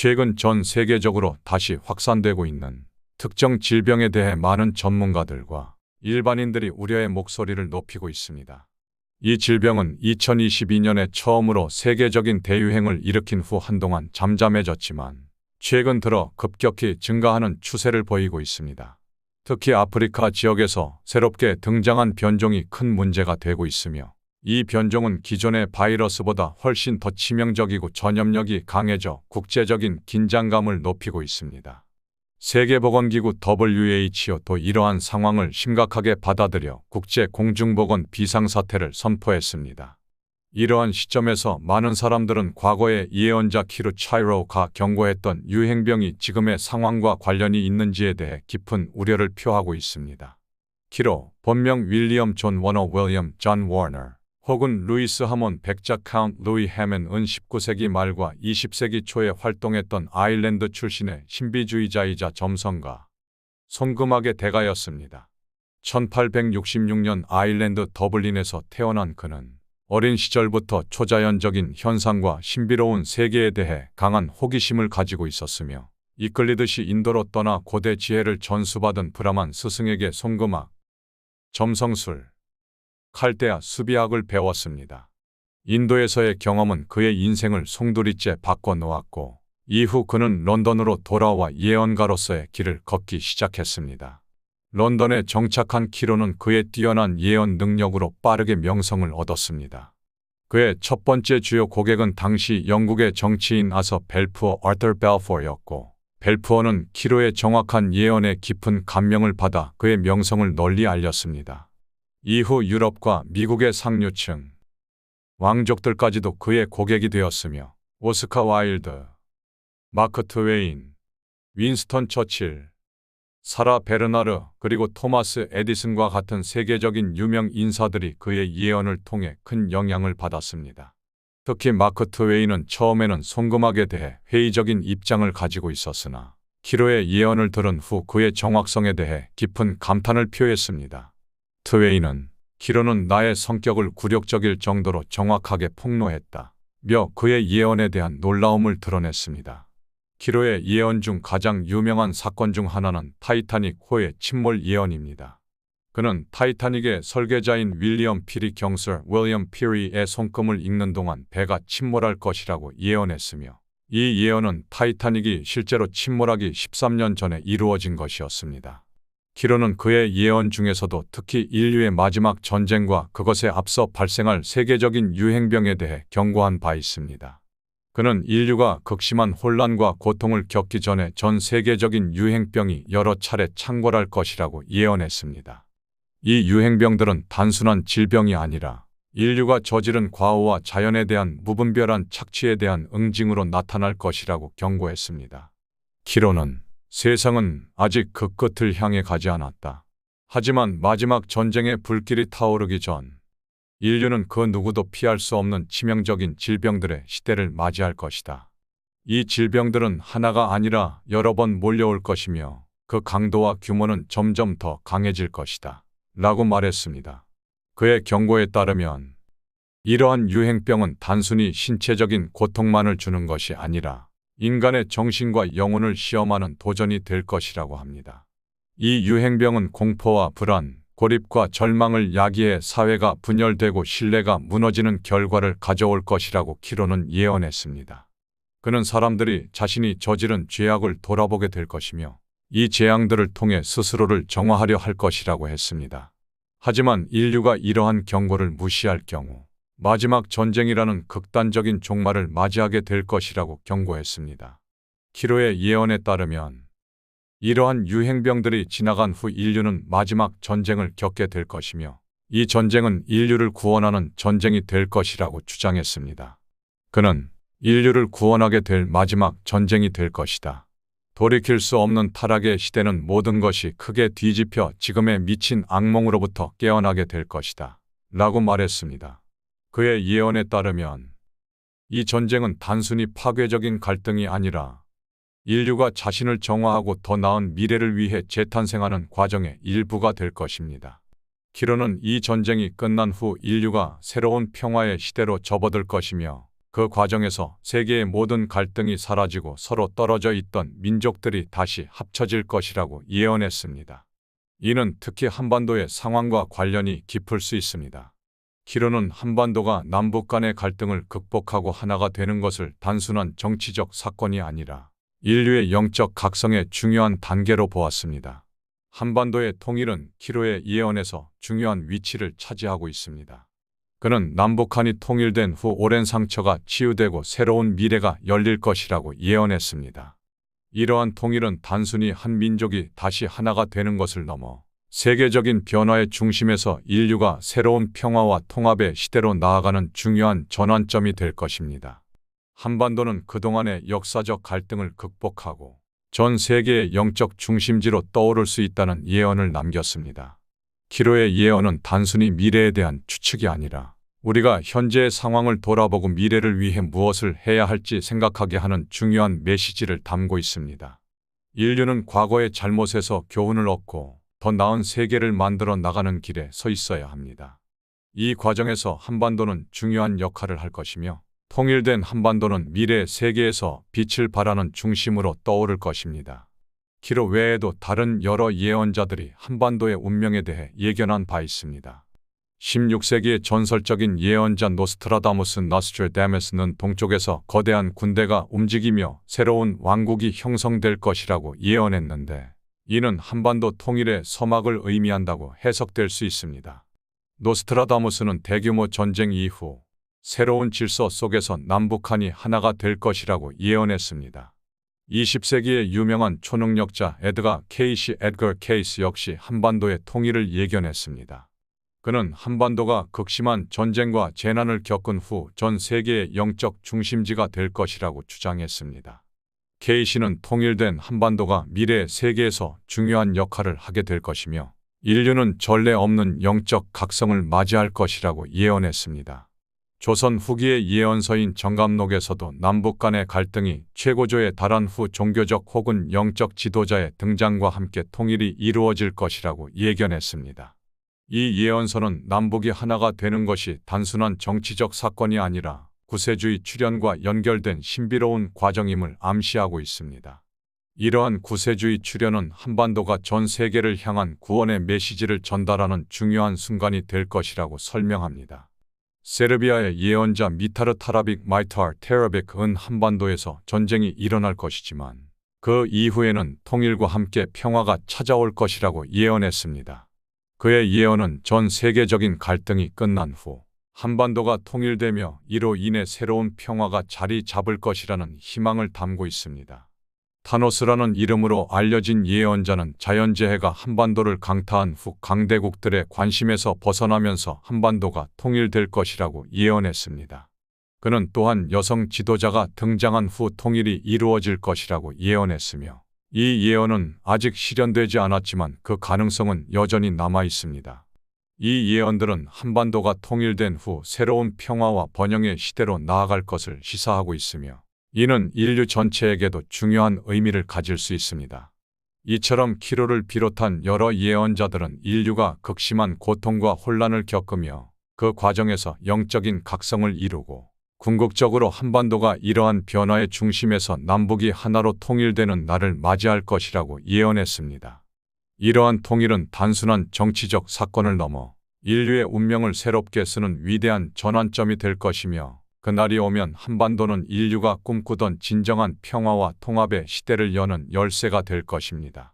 최근 전 세계적으로 다시 확산되고 있는 특정 질병에 대해 많은 전문가들과 일반인들이 우려의 목소리를 높이고 있습니다. 이 질병은 2022년에 처음으로 세계적인 대유행을 일으킨 후 한동안 잠잠해졌지만 최근 들어 급격히 증가하는 추세를 보이고 있습니다. 특히 아프리카 지역에서 새롭게 등장한 변종이 큰 문제가 되고 있으며 이 변종은 기존의 바이러스보다 훨씬 더 치명적이고 전염력이 강해져 국제적인 긴장감을 높이고 있습니다. 세계보건기구 WHO도 이러한 상황을 심각하게 받아들여 국제공중보건 비상사태를 선포했습니다. 이러한 시점에서 많은 사람들은 과거에 예언자 키루차이로가 경고했던 유행병이 지금의 상황과 관련이 있는지에 대해 깊은 우려를 표하고 있습니다. 키로, 본명 윌리엄 존 워너 윌리엄 존 워너 혹은 루이스 하몬 백자 카운트 루이 해먼은 19세기 말과 20세기 초에 활동했던 아일랜드 출신의 신비주의자이자 점성가, 손금악의 대가였습니다. 1866년 아일랜드 더블린에서 태어난 그는 어린 시절부터 초자연적인 현상과 신비로운 세계에 대해 강한 호기심을 가지고 있었으며 이끌리듯이 인도로 떠나 고대 지혜를 전수받은 브라만 스승에게 손금악, 점성술, 칼데아 수비학을 배웠습니다. 인도에서의 경험은 그의 인생을 송두리째 바꿔놓았고 이후 그는 런던으로 돌아와 예언가로서의 길을 걷기 시작했습니다. 런던에 정착한 키로는 그의 뛰어난 예언 능력으로 빠르게 명성을 얻었습니다. 그의 첫 번째 주요 고객은 당시 영국의 정치인 아서 벨푸어 아터 벨포어였고 벨푸어는 키로의 정확한 예언에 깊은 감명을 받아 그의 명성을 널리 알렸습니다. 이후 유럽과 미국의 상류층, 왕족들까지도 그의 고객이 되었으며 오스카 와일드, 마크 트웨인, 윈스턴 처칠, 사라 베르나르 그리고 토마스 에디슨과 같은 세계적인 유명 인사들이 그의 예언을 통해 큰 영향을 받았습니다. 특히 마크 트웨인은 처음에는 손금악에 대해 회의적인 입장을 가지고 있었으나 키로의 예언을 들은 후 그의 정확성에 대해 깊은 감탄을 표했습니다. 트웨인은 키로는 나의 성격을 굴욕적일 정도로 정확하게 폭로했다 며 그의 예언에 대한 놀라움을 드러냈습니다. 키로의 예언 중 가장 유명한 사건 중 하나는 타이타닉 호의 침몰 예언입니다. 그는 타이타닉의 설계자인 윌리엄 피리 경서 윌리엄 피리의 손금을 읽는 동안 배가 침몰할 것이라고 예언했으며 이 예언은 타이타닉이 실제로 침몰하기 13년 전에 이루어진 것이었습니다. 키로는 그의 예언 중에서도 특히 인류의 마지막 전쟁과 그것에 앞서 발생할 세계적인 유행병에 대해 경고한 바 있습니다. 그는 인류가 극심한 혼란과 고통을 겪기 전에 전 세계적인 유행병이 여러 차례 창궐할 것이라고 예언했습니다. 이 유행병들은 단순한 질병이 아니라 인류가 저지른 과오와 자연에 대한 무분별한 착취에 대한 응징으로 나타날 것이라고 경고했습니다. 키로는 세상은 아직 그 끝을 향해 가지 않았다. 하지만 마지막 전쟁의 불길이 타오르기 전 인류는 그 누구도 피할 수 없는 치명적인 질병들의 시대를 맞이할 것이다. 이 질병들은 하나가 아니라 여러 번 몰려올 것이며 그 강도와 규모는 점점 더 강해질 것이다. 라고 말했습니다. 그의 경고에 따르면 이러한 유행병은 단순히 신체적인 고통만을 주는 것이 아니라 인간의 정신과 영혼을 시험하는 도전이 될 것이라고 합니다. 이 유행병은 공포와 불안, 고립과 절망을 야기해 사회가 분열되고 신뢰가 무너지는 결과를 가져올 것이라고 키로는 예언했습니다. 그는 사람들이 자신이 저지른 죄악을 돌아보게 될 것이며 이 재앙들을 통해 스스로를 정화하려 할 것이라고 했습니다. 하지만 인류가 이러한 경고를 무시할 경우 마지막 전쟁이라는 극단적인 종말을 맞이하게 될 것이라고 경고했습니다. 키로의 예언에 따르면 이러한 유행병들이 지나간 후 인류는 마지막 전쟁을 겪게 될 것이며 이 전쟁은 인류를 구원하는 전쟁이 될 것이라고 주장했습니다. 그는 인류를 구원하게 될 마지막 전쟁이 될 것이다. 돌이킬 수 없는 타락의 시대는 모든 것이 크게 뒤집혀 지금의 미친 악몽으로부터 깨어나게 될 것이다. 라고 말했습니다. 그의 예언에 따르면 이 전쟁은 단순히 파괴적인 갈등이 아니라 인류가 자신을 정화하고 더 나은 미래를 위해 재탄생하는 과정의 일부가 될 것입니다. 키로는 이 전쟁이 끝난 후 인류가 새로운 평화의 시대로 접어들 것이며 그 과정에서 세계의 모든 갈등이 사라지고 서로 떨어져 있던 민족들이 다시 합쳐질 것이라고 예언했습니다. 이는 특히 한반도의 상황과 관련이 깊을 수 있습니다. 키로는 한반도가 남북 간의 갈등을 극복하고 하나가 되는 것을 단순한 정치적 사건이 아니라 인류의 영적 각성의 중요한 단계로 보았습니다. 한반도의 통일은 키로의 예언에서 중요한 위치를 차지하고 있습니다. 그는 남북한이 통일된 후 오랜 상처가 치유되고 새로운 미래가 열릴 것이라고 예언했습니다. 이러한 통일은 단순히 한 민족이 다시 하나가 되는 것을 넘어 세계적인 변화의 중심에서 인류가 새로운 평화와 통합의 시대로 나아가는 중요한 전환점이 될 것입니다. 한반도는 그동안의 역사적 갈등을 극복하고 전 세계의 영적 중심지로 떠오를 수 있다는 예언을 남겼습니다. 키로의 예언은 단순히 미래에 대한 추측이 아니라 우리가 현재의 상황을 돌아보고 미래를 위해 무엇을 해야 할지 생각하게 하는 중요한 메시지를 담고 있습니다. 인류는 과거의 잘못에서 교훈을 얻고 더 나은 세계를 만들어 나가는 길에 서 있어야 합니다. 이 과정에서 한반도는 중요한 역할을 할 것이며 통일된 한반도는 미래 세계에서 빛을 발하는 중심으로 떠오를 것입니다. 키로 외에도 다른 여러 예언자들이 한반도의 운명에 대해 예견한 바 있습니다. 16세기의 전설적인 예언자 노스트라다무스는 동쪽에서 거대한 군대가 움직이며 새로운 왕국이 형성될 것이라고 예언했는데 이는 한반도 통일의 서막을 의미한다고 해석될 수 있습니다. 노스트라다무스는 대규모 전쟁 이후 새로운 질서 속에서 남북한이 하나가 될 것이라고 예언했습니다. 20세기의 유명한 초능력자 에드거 케이스 역시 한반도의 통일을 예견했습니다. 그는 한반도가 극심한 전쟁과 재난을 겪은 후 전 세계의 영적 중심지가 될 것이라고 주장했습니다. 케이시는 통일된 한반도가 미래 세계에서 중요한 역할을 하게 될 것이며 인류는 전례 없는 영적 각성을 맞이할 것이라고 예언했습니다. 조선 후기의 예언서인 정감록에서도 남북 간의 갈등이 최고조에 달한 후 종교적 혹은 영적 지도자의 등장과 함께 통일이 이루어질 것이라고 예견했습니다. 이 예언서는 남북이 하나가 되는 것이 단순한 정치적 사건이 아니라 구세주의 출현과 연결된 신비로운 과정임을 암시하고 있습니다. 이러한 구세주의 출현은 한반도가 전 세계를 향한 구원의 메시지를 전달하는 중요한 순간이 될 것이라고 설명합니다. 세르비아의 예언자 미타르 타라빅 마이타르 테라빅은 한반도에서 전쟁이 일어날 것이지만 그 이후에는 통일과 함께 평화가 찾아올 것이라고 예언했습니다. 그의 예언은 전 세계적인 갈등이 끝난 후 한반도가 통일되며 이로 인해 새로운 평화가 자리 잡을 것이라는 희망을 담고 있습니다. 타노스라는 이름으로 알려진 예언자는 자연재해가 한반도를 강타한 후 강대국들의 관심에서 벗어나면서 한반도가 통일될 것이라고 예언했습니다. 그는 또한 여성 지도자가 등장한 후 통일이 이루어질 것이라고 예언했으며 이 예언은 아직 실현되지 않았지만 그 가능성은 여전히 남아 있습니다. 이 예언들은 한반도가 통일된 후 새로운 평화와 번영의 시대로 나아갈 것을 시사하고 있으며 이는 인류 전체에게도 중요한 의미를 가질 수 있습니다. 이처럼 키로를 비롯한 여러 예언자들은 인류가 극심한 고통과 혼란을 겪으며 그 과정에서 영적인 각성을 이루고 궁극적으로 한반도가 이러한 변화의 중심에서 남북이 하나로 통일되는 날을 맞이할 것이라고 예언했습니다. 이러한 통일은 단순한 정치적 사건을 넘어 인류의 운명을 새롭게 쓰는 위대한 전환점이 될 것이며 그날이 오면 한반도는 인류가 꿈꾸던 진정한 평화와 통합의 시대를 여는 열쇠가 될 것입니다.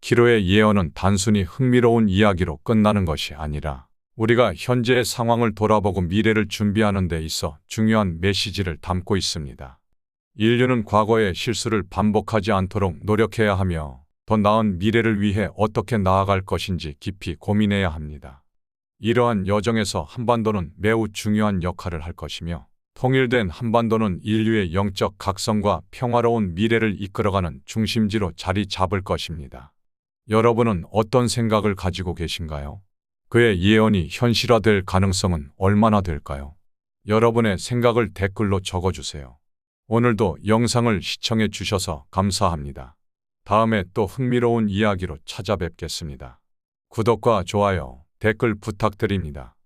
키로의 예언은 단순히 흥미로운 이야기로 끝나는 것이 아니라 우리가 현재의 상황을 돌아보고 미래를 준비하는 데 있어 중요한 메시지를 담고 있습니다. 인류는 과거의 실수를 반복하지 않도록 노력해야 하며 더 나은 미래를 위해 어떻게 나아갈 것인지 깊이 고민해야 합니다. 이러한 여정에서 한반도는 매우 중요한 역할을 할 것이며 통일된 한반도는 인류의 영적 각성과 평화로운 미래를 이끌어가는 중심지로 자리 잡을 것입니다. 여러분은 어떤 생각을 가지고 계신가요? 그의 예언이 현실화될 가능성은 얼마나 될까요? 여러분의 생각을 댓글로 적어주세요. 오늘도 영상을 시청해 주셔서 감사합니다. 다음에 또 흥미로운 이야기로 찾아뵙겠습니다. 구독과 좋아요, 댓글 부탁드립니다.